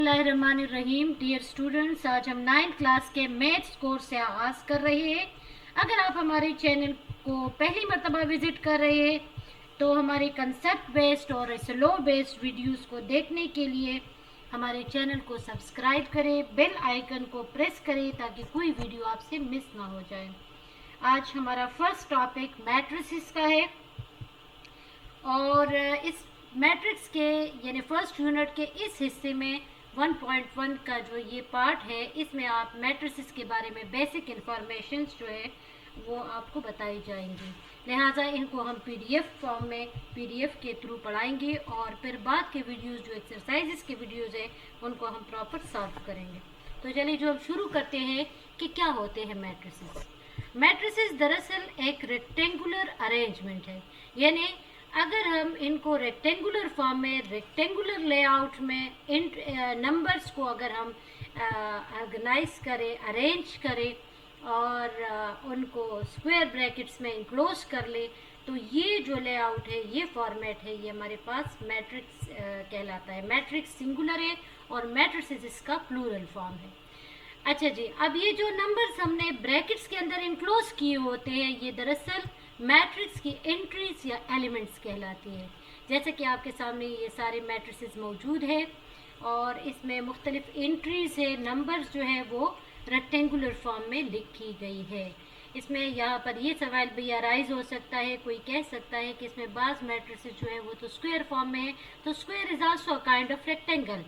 रहीम dear students, आज हम 9th class के मैथ्स कोर्स से आगाज़ कर रहे हैं। अगर आप हमारे चैनल को पहली मर्तबा विज़िट कर रहे हैं तो हमारे कंसेप्ट बेस्ड और स्लो बेस्ड वीडियोस को देखने के लिए हमारे चैनल को सब्सक्राइब करें, बेल आइकन को प्रेस करें ताकि कोई वीडियो आपसे मिस ना हो जाए। आज हमारा फर्स्ट टॉपिक मैट्रिसेस का है और इस मैट्रिक्स के यानी फर्स्ट यूनिट के इस हिस्से में 1.1 का जो ये पार्ट है, इसमें आप मैट्रिसेस के बारे में बेसिक इंफॉर्मेशन जो है वो आपको बताई जाएंगी। लिहाजा इनको हम पीडीएफ फॉर्म में पीडीएफ के थ्रू पढ़ाएंगे और फिर बाद के वीडियोस जो एक्सरसाइजेस के वीडियोस है उनको हम प्रॉपर सॉल्व करेंगे। तो चलिए जो हम शुरू करते हैं कि क्या होते हैं मैट्रिसेस। मैट्रिसेस दरअसल एक रेक्टेंगुलर अरेंजमेंट है, यानी अगर हम इनको रेक्टेंगुलर फॉर्म में, रेक्टेंगुलर लेआउट में इन नंबर्स को अगर हम ऑर्गेनाइज करें, अरेंज करें और उनको स्क्वायर ब्रैकेट्स में इंक्लोज कर ले, तो ये जो लेआउट है, ये फॉर्मेट है, ये हमारे पास मैट्रिक्स कहलाता है। मैट्रिक्स सिंगुलर है और मैट्रिसेस इसका प्लूरल फॉर्म है। अच्छा जी, अब ये जो नंबर्स हमने ब्रैकेट्स के अंदर इंक्लोज किए होते हैं, ये दरअसल मैट्रिक्स की एंट्रीज या एलिमेंट्स कहलाती है। जैसे कि आपके सामने ये सारे मैट्रिसेस मौजूद है और इसमें मुख्तलिफ एंट्रीज है, नंबर्स जो है वो रेक्टेंगुलर फॉर्म में लिखी गई है। इसमें यहाँ पर ये सवाल भी अराइज हो सकता है, कोई कह सकता है कि इसमें बाज़ मैट्रिसेस जो है वो तो स्क्वायर फॉर्म में है, तो square is also a kind of rectangle.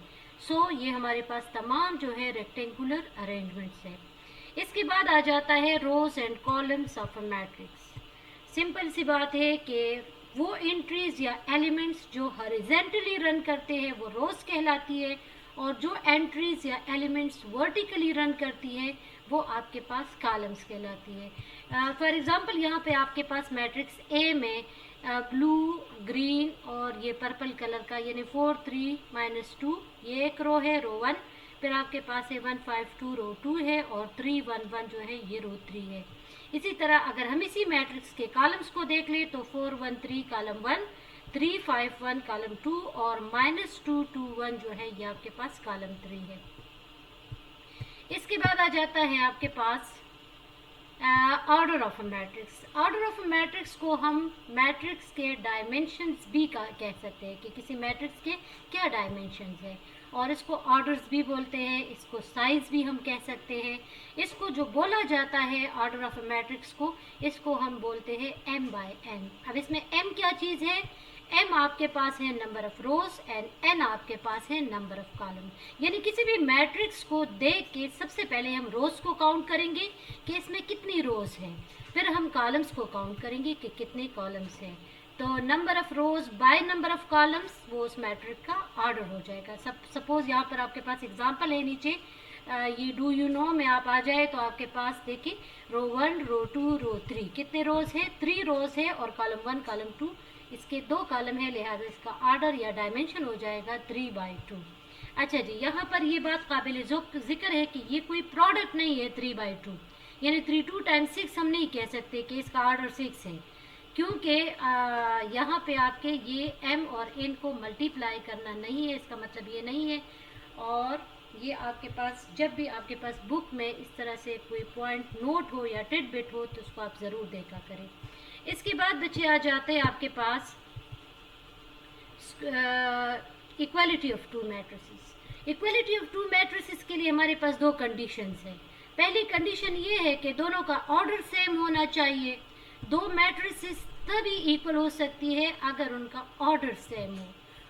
So ये हमारे पास तमाम जो है रेक्टेंगुलर अरेंजमेंट्स है। इसके बाद आ जाता है rows and columns of a matrix. Simple सी बात है कि वो एंट्रीज या एलिमेंट्स जो हॉरिजॉन्टली रन करते हैं वो रोज कहलाती है और जो एंट्रीज या एलिमेंट्स वर्टिकली रन करती है वो आपके पास कॉलम्स कहलाती है। फॉर एग्जांपल यहाँ पे आपके पास मैट्रिक्स ए में ब्लू, ग्रीन और ये पर्पल कलर का यानी 4 3 -2 ये एक रो है, रो 1। फिर आपके पास है 1 5 2 रो 2 है और 3 1 1 जो है ये रो 3 है। इसी तरह अगर हम इसी मैट्रिक्स के कॉलम्स को देख लें तो 4 1 3 कॉलम 1, 3 5 1 कॉलम 2 और -2 2 1 जो है ये आपके पास कॉलम 3 है। इसके बाद आ जाता है आपके पास order of a matrix. Order of a matrix को हम मैट्रिक्स के डायमेंशंस भी कह सकते हैं कि किसी मैट्रिक्स के क्या डायमेंशंस है, और इसको ऑर्डर्स भी बोलते हैं, इसको साइज भी हम कह सकते हैं। इसको जो बोला जाता है ऑर्डर ऑफ अ मैट्रिक्स को, इसको हम बोलते हैं m बाय n। अब इसमें m क्या चीज़ है? m आपके पास है number of rose and n आपके पास है नंबर ऑफ कॉलम। यानी किसी भी मैट्रिक्स को देख के सबसे पहले हम रोज को काउंट करेंगे कि इसमें कितनी रोज हैं, फिर हम कॉलम्स को काउंट करेंगे कि कितने कॉलम्स हैं। तो number of rose by number of columns वो उस मैट्रिक का ऑर्डर हो जाएगा। सपोज यहाँ पर आपके पास एग्जांपल है नीचे, ये डू यू नो में आप आ जाए तो आपके पास देखिए रो 1 रो 2 रो 3 कितने रोज है? 3 रोज है और कॉलम 1 कॉलम 2 इसके 2 कॉलम है, लिहाजा इसका ऑर्डर या डायमेंशन हो जाएगा 3 बाई 2। अच्छा जी, यहाँ पर ये बात काबिल जिक्र है कि ये कोई प्रोडक्ट नहीं है 3 बाई 2, यानी 3 2 टाइम्स 6 हम नहीं कह सकते कि इसका ऑर्डर 6 है, क्योंकि यहाँ पे आपके ये m और n को मल्टीप्लाई करना नहीं है, इसका मतलब ये नहीं है। और ये आपके पास जब भी आपके पास बुक में इस तरह से कोई पॉइंट नोट हो या टिडबिट हो तो उसको आप ज़रूर देखा करें। इसके बाद बच्चे आ जाते हैं आपके पास equality of two matrices. Equality of two matrices के लिए हमारे पास 2 कंडीशंस हैं। पहली कंडीशन ये है कि दोनों का ऑर्डर सेम होना चाहिए। 2 मैट्रिसेस तभी इक्वल हो सकती है अगर उनका ऑर्डर सेम हो।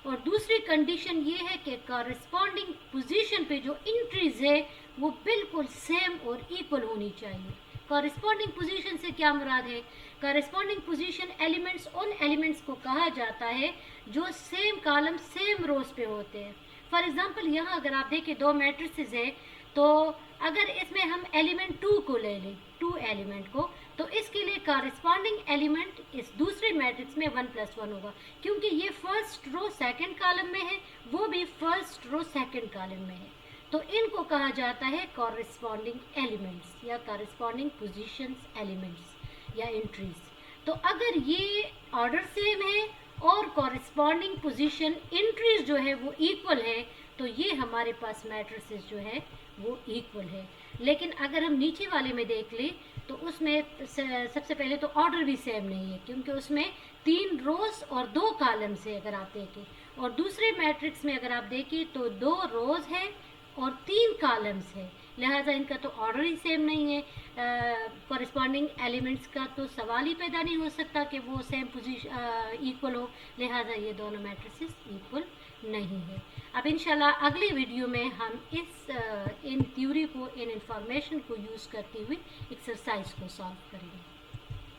और दूसरी कंडीशन ये है कि कॉरेस्पॉन्डिंग पोजीशन पे जो एंट्रीज है वो बिल्कुल सेम और इक्वल होनी चाहिए। कॉरेस्पॉन्डिंग पोजीशन से क्या मुराद है? कॉरेस्पॉन्डिंग पोजीशन एलिमेंट्स, उन एलिमेंट्स को कहा जाता है जो सेम कॉलम सेम रोज पे होते हैं। फॉर एग्जांपल यहाँ अगर आप देखें 2 मैट्रिसेस है, तो अगर इसमें हम एलिमेंट 2 को ले लें, 2 एलिमेंट को, तो इसके लिए कॉरेस्पॉन्डिंग एलिमेंट इस दूसरे मैट्रिक्स में 1 + 1 होगा, क्योंकि ये फर्स्ट रो सेकंड कॉलम में है, वो भी फर्स्ट रो सेकंड कॉलम में है। तो इनको कहा जाता है कॉरेस्पॉन्डिंग एलिमेंट्स या कॉरेस्पॉन्डिंग पोजीशंस एलिमेंट्स या एंट्रीज। तो अगर ये ऑर्डर सेम है और कॉरेस्पॉन्डिंग पोजीशन एंट्रीज जो है वो इक्वल है, तो ये हमारे पास मैट्रिसेस जो है वो इक्वल है। लेकिन अगर हम नीचे वाले में देख लें तो उसमें सबसे पहले तो ऑर्डर भी सेम नहीं है, क्योंकि उसमें 3 रोज और 2 कॉलम्स है अगर आप देखें। और दूसरे मैट्रिक्स में अगर आप देखें तो 2 रोज है और 3 कॉलम्स है, लिहाजा इनका तो ऑर्डर ही सेम नहीं है। कॉरेस्पॉन्डिंग एलिमेंट्स का तो सवाल ही पैदा नहीं हो सकता कि वो सेम पोजीशन इक्वल हो, लिहाजा ये दोनों मैट्रिसेस इक्वल नहीं है। अब इंशाल्लाह अगली वीडियो में हम इन थ्योरी को, इन इंफॉर्मेशन को यूज़ करते हुए एक्सरसाइज को सॉल्व करेंगे।